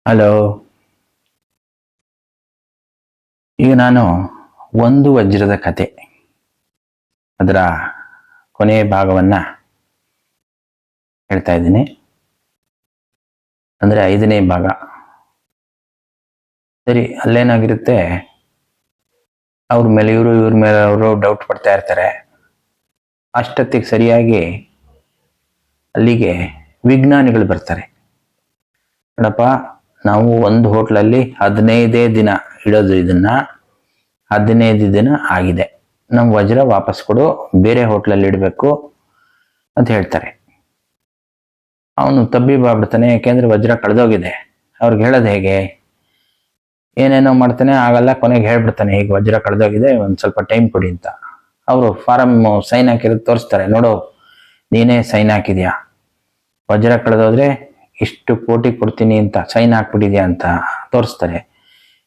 Hello. ಈಗ ನಾನು ಒಂದು ವಜ್ರದ ಕತೆ ಅದರ ಕೊನೆಯ ಭಾಗವನ್ನ ಹೇಳ್ತಾ ಇದ್ದೀನಿ. ಅಂದ್ರೆ 5ನೇ ಭಾಗ. ಸರಿ, ಅಲ್ಲೇನಾಗಿರುತ್ತೆ, ಅವ್ರ ಮೇಲೆ ಇವ್ರ ಮೇಲೆ ಅವರು ಡೌಟ್ ಪಡ್ತಾ ಇರ್ತಾರೆ. ಅಷ್ಟೊತ್ತಿಗೆ ಸರಿಯಾಗಿ ಅಲ್ಲಿಗೆ ವಿಜ್ಞಾನಿಗಳು ಬರ್ತಾರೆ. ನೋಡಪ್ಪ, ನಾವು ಒಂದು ಹೋಟ್ಲಲ್ಲಿ 15 ದಿನ ಇಡೋದು, ಇದನ್ನ 15 ದಿನ ಆಗಿದೆ, ನಮ್ಮ ವಜ್ರ ವಾಪಸ್ ಕೊಡು, ಬೇರೆ ಹೋಟ್ಲಲ್ಲಿ ಇಡಬೇಕು ಅಂತ ಹೇಳ್ತಾರೆ. ಅವನು ತಬ್ಬಿಬ್ಬಾಗ್ಬಿಡ್ತಾನೆ, ಯಾಕೆಂದ್ರೆ ವಜ್ರ ಕಳೆದೋಗಿದೆ. ಅವ್ರಿಗೆ ಹೇಳೋದು ಹೇಗೆ? ಏನೇನೋ ಮಾಡ್ತಾನೆ, ಆಗಲ್ಲ. ಕೊನೆಗೆ ಹೇಳ್ಬಿಡ್ತಾನೆ, ಹೀಗೆ ವಜ್ರ ಕಳೆದೋಗಿದೆ, ಒಂದು ಸ್ವಲ್ಪ ಟೈಮ್ ಕೊಡಿ ಅಂತ. ಅವರು ಫಾರಮ್ ಸೈನ್ ಹಾಕಿರೋದು ತೋರಿಸ್ತಾರೆ. ನೋಡು, ನೀನೇ ಸೈನ್ ಹಾಕಿದ್ಯಾ, ವಜ್ರ ಕಳೆದೋದ್ರೆ ಇಷ್ಟು ಕೋಟಿ ಕೊಡ್ತೀನಿ ಅಂತ ಸೈನ್ ಹಾಕ್ಬಿಟ್ಟಿದ್ಯಾ ಅಂತ ತೋರಿಸ್ತಾರೆ.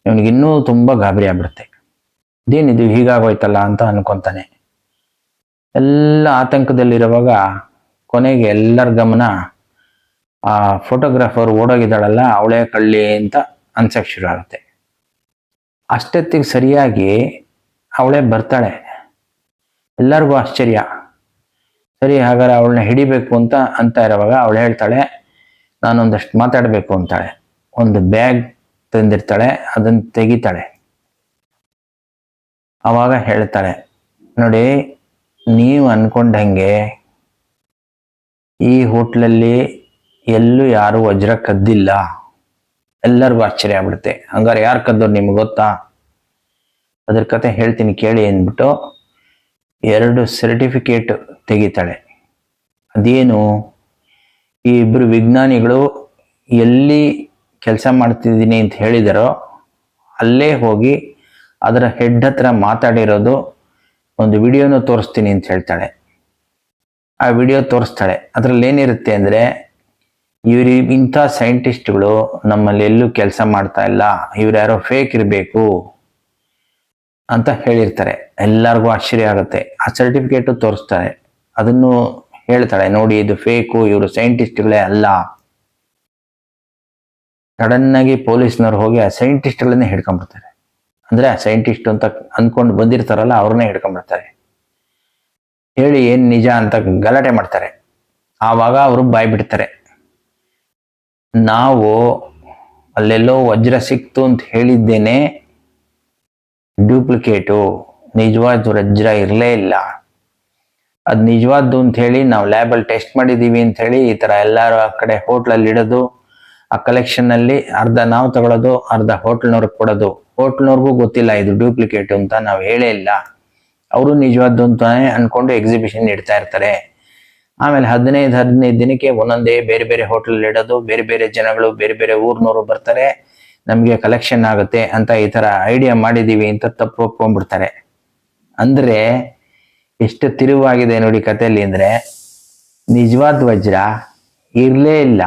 ಇವನಿಗೆ ಇನ್ನೂ ತುಂಬಾ ಗಾಬರಿ ಆಗ್ಬಿಡುತ್ತೆ. ಇದೇನಿದು ಹೀಗಾಗೋಯ್ತಲ್ಲ ಅಂತ ಅನ್ಕೊಂತಾನೆ. ಎಲ್ಲ ಆತಂಕದಲ್ಲಿರುವಾಗ ಕೊನೆಗೆ ಎಲ್ಲರ ಗಮನ ಆ ಫೋಟೋಗ್ರಾಫರ್ ಓಡೋಗಿದ್ದಾಳಲ್ಲ, ಅವಳೇ ಕಳ್ಳಿ ಅಂತ ಅನ್ಸಕ್ ಶುರು ಆಗುತ್ತೆ. ಅಷ್ಟೊತ್ತಿಗೆ ಸರಿಯಾಗಿ ಅವಳೇ ಬರ್ತಾಳೆ. ಎಲ್ಲರಿಗೂ ಆಶ್ಚರ್ಯ. ಸರಿ, ಹಾಗಾದ್ರೆ ಅವಳನ್ನ ಹಿಡಿಬೇಕು ಅಂತ ಇರುವಾಗ ಅವಳು ಹೇಳ್ತಾಳೆ, ನಾನೊಂದಷ್ಟು ಮಾತಾಡಬೇಕು ಅಂತಾಳೆ. ಒಂದು ಬ್ಯಾಗ್ ತಂದಿರ್ತಾಳೆ, ಅದನ್ನು ತೆಗಿತಾಳೆ. ಆವಾಗ ಹೇಳ್ತಾಳೆ, ನೋಡಿ, ನೀವು ಅನ್ಕೊಂಡಂಗೆ ಈ ಹೋಟ್ಲಲ್ಲಿ ಎಲ್ಲೂ ಯಾರು ವಜ್ರ ಕದ್ದಿಲ್ಲ. ಎಲ್ಲರಿಗೂ ಆಶ್ಚರ್ಯ ಆಗ್ಬಿಡುತ್ತೆ. ಹಂಗಾರೆ ಯಾರು ಕದ್ದೋರು ನಿಮ್ಗೆ ಗೊತ್ತಾ? ಅದ್ರ ಕತೆ ಹೇಳ್ತೀನಿ ಕೇಳಿ ಅಂದ್ಬಿಟ್ಟು 2 ಸರ್ಟಿಫಿಕೇಟ್ ತೆಗಿತಾಳೆ. ಅದೇನು? ಈ ಇಬ್ರು ವಿಜ್ಞಾನಿಗಳು ಎಲ್ಲಿ ಕೆಲಸ ಮಾಡ್ತಿದ್ದೀನಿ ಅಂತ ಹೇಳಿದಾರೋ ಅಲ್ಲೇ ಹೋಗಿ ಅದರ ಹೆಡ್ ಹತ್ರ ಮಾತಾಡಿರೋದು ಒಂದು ವಿಡಿಯೋನು ತೋರಿಸ್ತೀನಿ ಅಂತ ಹೇಳ್ತಾಳೆ. ಆ ವಿಡಿಯೋ ತೋರಿಸ್ತಾಳೆ. ಅದ್ರಲ್ಲಿ ಏನಿರುತ್ತೆ ಅಂದ್ರೆ, ಇಂಥ ಸೈಂಟಿಸ್ಟ್ಗಳು ನಮ್ಮಲ್ಲಿ ಎಲ್ಲೂ ಕೆಲಸ ಮಾಡ್ತಾ ಇಲ್ಲ, ಇವ್ರು ಯಾರೋ ಫೇಕ್ ಇರಬೇಕು ಅಂತ ಹೇಳಿರ್ತಾರೆ. ಎಲ್ಲರಿಗೂ ಆಶ್ಚರ್ಯ ಆಗುತ್ತೆ. ಆ ಸರ್ಟಿಫಿಕೇಟು ತೋರಿಸ್ತಾರೆ, ಅದನ್ನು ಹೇಳ್ತಾಳೆ, ನೋಡಿ ಇದು ಫೇಕು, ಇವರು ಸೈಂಟಿಸ್ಟ್ಗಳೇ ಅಲ್ಲ. ಸಡನ್ ಆಗಿ ಪೊಲೀಸ್ನವ್ರು ಹೋಗಿ ಆ ಸೈಂಟಿಸ್ಟ್ಗಳನ್ನೇ ಹಿಡ್ಕೊಂಡ್ಬಿಡ್ತಾರೆ. ಅಂದ್ರೆ ಆ ಸೈಂಟಿಸ್ಟ್ ಅಂತ ಅಂದ್ಕೊಂಡು ಬಂದಿರ್ತಾರಲ್ಲ, ಅವ್ರನ್ನೇ ಹಿಡ್ಕೊಂಡ್ಬಿಡ್ತಾರೆ. ಹೇಳಿ ಏನ್ ನಿಜ ಅಂತ ಗಲಾಟೆ ಮಾಡ್ತಾರೆ. ಆವಾಗ ಅವರು ಬಾಯ್ ಬಿಡ್ತಾರೆ, ನಾವು ಅಲ್ಲೆಲ್ಲೋ ವಜ್ರ ಸಿಕ್ತು ಅಂತ ಹೇಳಿದ್ದೇನೆ, ಡ್ಯೂಪ್ಲಿಕೇಟು, ನಿಜವಾದ ವಜ್ರ ಇರಲೇ ಇಲ್ಲ. ಅದು ನಿಜವಾದ್ದು ಅಂತ ಹೇಳಿ ನಾವು ಲ್ಯಾಬಲ್ಲಿ ಟೆಸ್ಟ್ ಮಾಡಿದೀವಿ ಅಂತ ಹೇಳಿ ಈ ತರ ಎಲ್ಲರೂ ಆ ಕಡೆ ಹೋಟ್ಲಲ್ಲಿ ಇಡೋದು, ಆ ಕಲೆಕ್ಷನ್ ಅಲ್ಲಿ ಅರ್ಧ ನಾವು ತಗೊಳ್ಳೋದು, ಅರ್ಧ ಹೋಟ್ಲ್ನವ್ರಿಗೆ ಕೊಡೋದು. ಹೋಟ್ಲ್ನವ್ರಿಗೂ ಗೊತ್ತಿಲ್ಲ ಇದು ಡ್ಯೂಪ್ಲಿಕೇಟ್ ಅಂತ ನಾವು ಹೇಳೇ ಇಲ್ಲ. ಅವರು ನಿಜವಾದ್ದು ಅಂತಾನೆ ಅನ್ಕೊಂಡು ಎಕ್ಸಿಬಿಷನ್ ಇಡ್ತಾ ಇರ್ತಾರೆ. ಆಮೇಲೆ 15 ದಿನಕ್ಕೆ ಒಂದೊಂದೇ ಬೇರೆ ಬೇರೆ ಹೋಟ್ಲಲ್ಲಿ ಇಡೋದು, ಬೇರೆ ಬೇರೆ ಜನಗಳು, ಬೇರೆ ಬೇರೆ ಊರ್ನವರು ಬರ್ತಾರೆ, ನಮ್ಗೆ ಕಲೆಕ್ಷನ್ ಆಗುತ್ತೆ ಅಂತ ಈ ತರ ಐಡಿಯಾ ಮಾಡಿದೀವಿ ಅಂತ ತಪ್ಪು ಒಪ್ಕೊಂಡ್ಬಿಡ್ತಾರೆ. ಅಂದ್ರೆ ಎಷ್ಟು ತಿರುವಾಗಿದೆ ನೋಡಿ ಕಥೆಯಲ್ಲಿ. ಅಂದ್ರೆ ನಿಜವಾದ ವಜ್ರ ಇರ್ಲೇ ಇಲ್ಲ,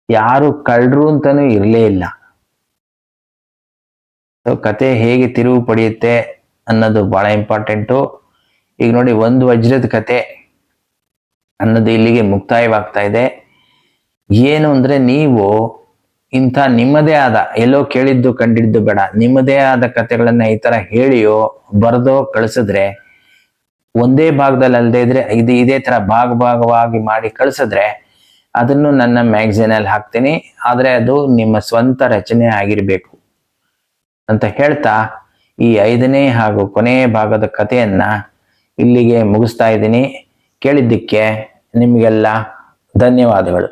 ಯಾರು ಕಳ್ರು ಅಂತಾನೂ ಇರ್ಲೇ ಇಲ್ಲ. ಕತೆ ಹೇಗೆ ತಿರುವು ಪಡೆಯುತ್ತೆ ಅನ್ನೋದು ಬಹಳ ಇಂಪಾರ್ಟೆಂಟು. ಈಗ ನೋಡಿ, ಒಂದು ವಜ್ರದ ಕತೆ ಅನ್ನೋದು ಇಲ್ಲಿಗೆ ಮುಕ್ತಾಯವಾಗ್ತಾ ಇದೆ. ಏನು ಅಂದ್ರೆ, ನೀವು ಇಂಥ ನಿಮ್ಮದೇ ಆದ, ಎಲ್ಲೋ ಕೇಳಿದ್ದು ಕಂಡಿದ್ದು ಬೇಡ, ನಿಮ್ಮದೇ ಆದ ಕತೆಗಳನ್ನ ಈ ತರ ಹೇಳಿಯೋ ಬರೆದೋ ಕಳಿಸಿದ್ರೆ, ಒಂದೇ ಭಾಗದಲ್ಲಿ ಅಲ್ಲದೆ ಇದ್ರೆ ಇದೇ ತರ ಭಾಗವಾಗಿ ಮಾಡಿ ಕಳಿಸಿದ್ರೆ ಅದನ್ನು ನನ್ನ ಮ್ಯಾಗಝೀನಲ್ಲಿ ಹಾಕ್ತೀನಿ. ಆದ್ರೆ ಅದು ನಿಮ್ಮ ಸ್ವಂತ ರಚನೆ ಆಗಿರ್ಬೇಕು ಅಂತ ಹೇಳ್ತಾ ಈ 5ನೇ ಹಾಗೂ ಕೊನೆಯ ಭಾಗದ ಕಥೆಯನ್ನ ಇಲ್ಲಿಗೆ ಮುಗಿಸ್ತಾ ಇದ್ದೀನಿ. ಕೇಳಿದ್ದಕ್ಕೆ ನಿಮಗೆಲ್ಲ ಧನ್ಯವಾದಗಳು.